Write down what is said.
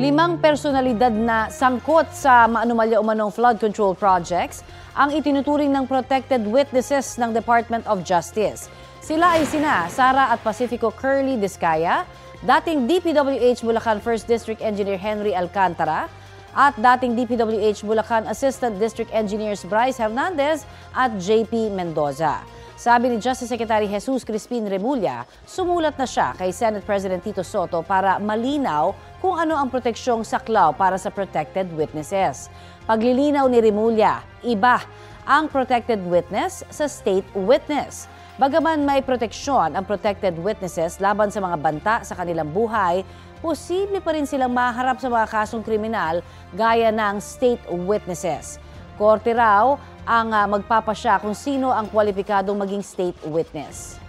5 personalidad na sangkot sa maanumalya-umanong flood control projects ang itinuturing ng protected witnesses ng Department of Justice. Sila ay sina Sara at Pacifico Curly Discaya, dating DPWH Bulacan 1st District Engineer Henry Alcantara, at dating DPWH Bulacan Assistant District Engineers Bryce Hernandez at JP Mendoza. Sabi ni Justice Secretary Jesus Crispin Remulla, sumulat na siya kay Senate President Tito Soto para malinaw kung ano ang proteksyong saklaw para sa protected witnesses. Paglilinaw ni Remulla, iba ang protected witness sa state witness. Bagaman may proteksyon ang protected witnesses laban sa mga banta sa kanilang buhay, posible pa rin silang maharap sa mga kasong kriminal gaya ng state witnesses. Korte raw ang magpapasya kung sino ang kwalipikadong maging state witness.